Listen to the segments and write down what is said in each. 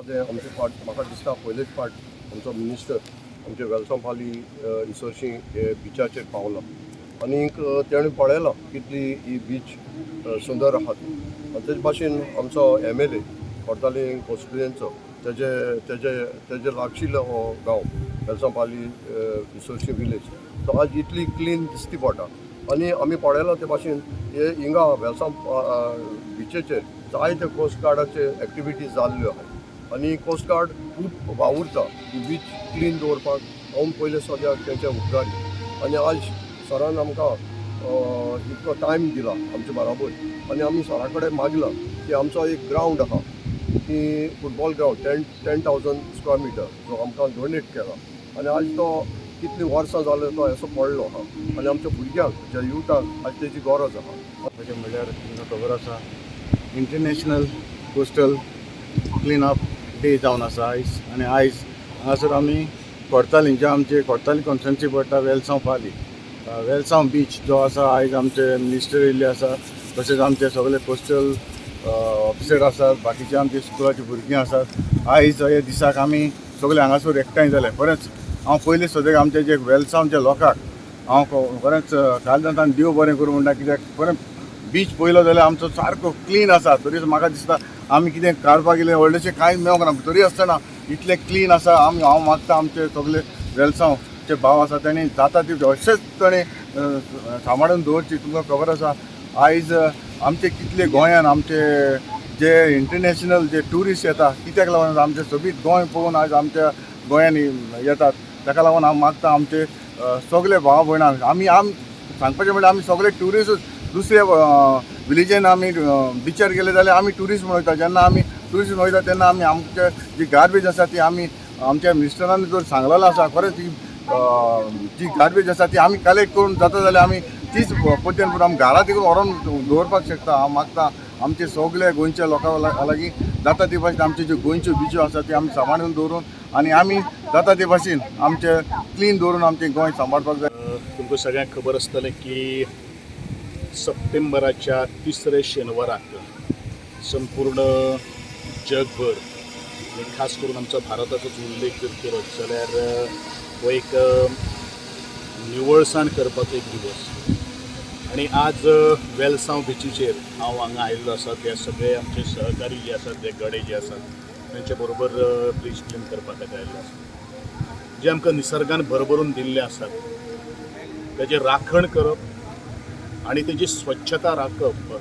आमचे पार्ट म्हाका दिसता पयलेच पार्ट आमचो मिनिस्टर आमचे वेलसांव फाली इसरशी हे बिचाचेर पावला आनी तेणें पळयलां कितली ही बीच सुंदर आहा ती आनी तेजे भाशेन आमचो MLA कोर्ताली कॉन्स्टिट्युएंसीचो तेजे लागशिल्लो हो गांव वेलसांव फाली इसरशी विलेज तो आज इतली क्लीन दिसती पडटा आनी आमी पळयलां ते भाशेन हे हिंगा वेलसांव बिचेचेर जायते कोस्ट गार्डाचे एक्टिविटीज जाल्ल्यो आहात आनी कोस्ट गार्ड खूब वावुरता ही बीच क्लीन दवरपाक हांव पयले सद्याक तेंचे उपकारी आनी आज सरान आमकां इतको टायम दिला आमचे बराबर आनी आमी सरा कडेन मागलां की आमचो एक ग्रावंड आहा की फुटबॉल ग्रावंड 10,000 स्क्वेअर मिटर जो आमकां डोनेट केला आनी आज तो कितलीं वर्सां जाले तो असो पडलो आहा आनी आमच्या भुरग्यांक ज्या युथाक आज तेजी गरज आहा म्हणल्यार तुमकां खबर आसा international coastal clean up day जावन आसा आयज आनी आयज हांगासर आमी कोर्तालींचे आमचे कोर्ताली कॉन्स्टिट्युएंसी पडटा वेलसांव फाली वेलसांव बीच जो आसा आयज आमचे मिनिस्टर येयल्ले आसा तशेंच आमचे सगळे कोस्टल ऑफिसर आसात बाकीचे आमचे स्कुलाची भुरगीं आसात आयज ह्या दिसाक आमी सगळे हांगासर एकठांय जाले बरेंच हांव पयलीं सद्याक आमचे जे वेलसांवच्या लोकांक हांव बरेंच कालदांतान देव बरें करूं म्हणटा कित्याक बरें बीच पयलो जाल्यार आमचो सारको क्लीन आसा तरी म्हाका दिसता आमी कितें काडपाक गेले व्हडलेशें कांय मेळोंक ना तरी आसतना इतलें क्लीन आसा हांव मागता आमचे सगळे वेलसांवचे भाव आसा तेणी जाता ती अशेंच ताणें सांबाळून दवरची तुमकां खबर आसा आयज आमचे कितले गोंयान आमचे जे इंटरनॅशनल जे ट्युरिस्ट येता कित्याक लागून आमचे सोबीत गोंय पळोवन आयज आमच्या गोंयान येतात ताका लागून हांव मागता आमचे सगळे भाव भयणांक आमी सांगपाचें म्हणल्यार आमी सगळे ट्युरिस्ट दुसऱ्या विलेजान आमी बिचार गेले जाल्यार आमी ट्युरिस्ट म्हणून वयता जेन्ना आमी ट्युरिस्ट म्हणून वयता तेन्ना आमी आमचे जी गार्बेज आसा ती आमी आमच्या मिनिस्टरान जर सांगलेलो आसा खरेंच जी गार्बेज आसा ती आमी कलेक्ट करून जाता जाल्यार आमी तीच पद्दतीन करून आमी घरा तितून व्हरोन दवरपाक शकता हांव मागता आमचे सगळे गोंयच्या लोकां लागीं जाता ते भाशेन आमचे ज्यो गोंयच्यो बिच्यो आसा त्यो आमी सांबाळून दवरून आनी आमी जाता ते भाशेन आमचे क्लीन दवरून आमचें गोंय सांबाळपाक जाय. तुमकां सगळ्यांक खबर आसतलें की सप्टेंबराच्या 3रे शेनवाराक संपूर्ण जगभर आनी खास करून आमच्या भारताचोच उल्लेख जर केलो जाल्यार हो एक निवळसाण करपाचो एक दिवस आनी आज वेलसांव बिचीचेर हांव हांगा आयिल्लो आसा ते सगळे आमचे सहकारी जे आसात ते गडे जे आसात तांचे बरोबर बीच क्लीन करपा खातीर आयिल्लो आसा जे आमकां निसर्गान भरभरून दिल्ले आसात तेजे राखण करप आनी तेजी स्वच्छता राखप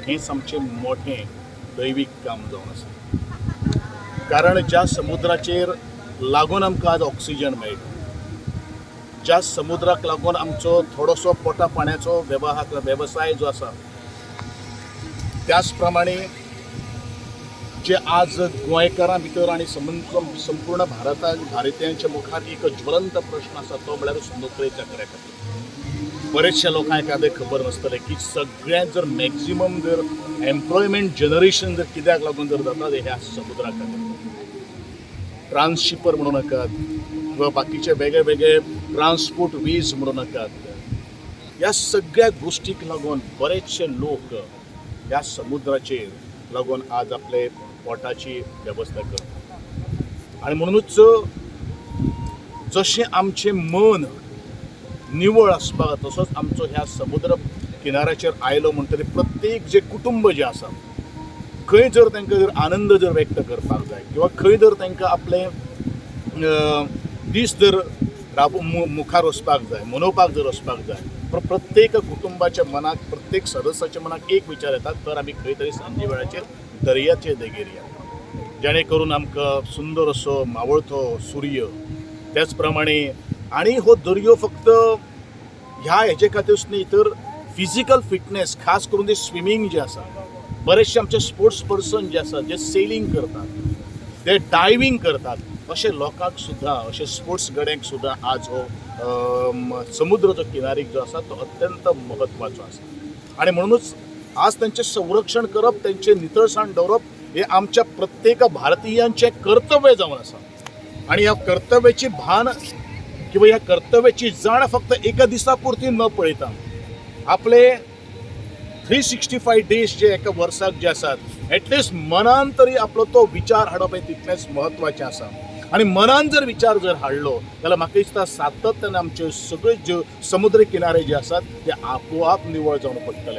हेंच आमचें मोठें दैवीक काम जावन आसा कारण ज्या समुद्राचेर लागून आमकां आज ऑक्सिजन मेळटा ज्या समुद्राक लागून आमचो थोडोसो पोटा पाण्याचो वेवसाय जो आसा त्याच प्रमाणे जे आज गोंयकारां भितर आनी संपूर्ण भारतीयांच्या मुखार एक ज्वलंत प्रश्न आसा तो म्हळ्यार नोकरेच्या कार्या खातीर बरेचशे लोकांक एखादें खबर नासतलें की सगळ्यांत जर मॅक्झिमम जर एम्प्लॉयमेंट जनरेशन जर कित्याक लागून जर जाता ह्या समुद्रा खातीर ट्रान्सशिपर म्हणू नाकात किंवा बाकीचे वेगळे वेगळे ट्रान्सपोर्ट वेज म्हणू नाकात ह्या सगळ्या गोष्टीक लागून बरेचशे लोक ह्या समुद्राचेर लागून आज आपले पोटाची वेवस्था करतात आनी म्हणूनच जशें आमचें मन निवळ आसपाक तसोच आमचो ह्या समुद्र किनाऱ्याचेर आयलो म्हणटकीर प्रत्येक जे कुटुंब जे आसा खंय जर तांकां जर आनंद जर व्यक्त करपाक जाय किंवा खंय जर तांकां आपले दीस जर मुखार वचपाक जाय मनोवपाक जर वचपाक जाय प्रत्येक कुटुंबाच्या मनाक प्रत्येक सदस्याच्या मनाक एक विचार येता तर आमी खंय तरी सांजे वेळाचेर दर्याचेर देगेर या जेणे करून आमकां सुंदर असो मावळतो सूर्य त्याच प्रमाणे आनी हो दर्यो फक्त ह्या हेजे खातीरच न्ही तर फिजिकल फिटनेस खास करून ते स्विमींग जे आसा बरेचशे आमचे स्पोर्ट्स पर्सन जे आसात जे सेलिंग करतात ते डायविंग करतात अशे लोकांक सुद्दां अशे स्पोर्ट्स गड्यांक सुद्दां आज हो समुद्र जो किनारीक जो आसा तो अत्यंत महत्वाचो आसा आनी म्हणूनच आज तांचें संरक्षण करप तांचें नितळसाण दवरप हे आमच्या प्रत्येक भारतीयांचें कर्तव्य जावन आसा आनी ह्या कर्तव्याची भान किंवा ह्या कर्तव्याची जाण फक्त एका दिसा पुरती न पळयता आपले 365 डेज जे एका वर्साक जे आसात एटलिस्ट मनान तरी आपलो तो विचार हाडप हे तितलेंच म्हत्वाचें आसा आणि मनान जर विचार जर हाडलो जाल्यार म्हाका दिसता सातत्यान आमचे सगळे जे समुद्र किनारे जे आसात ते आपोआप निवळ जावन पडटले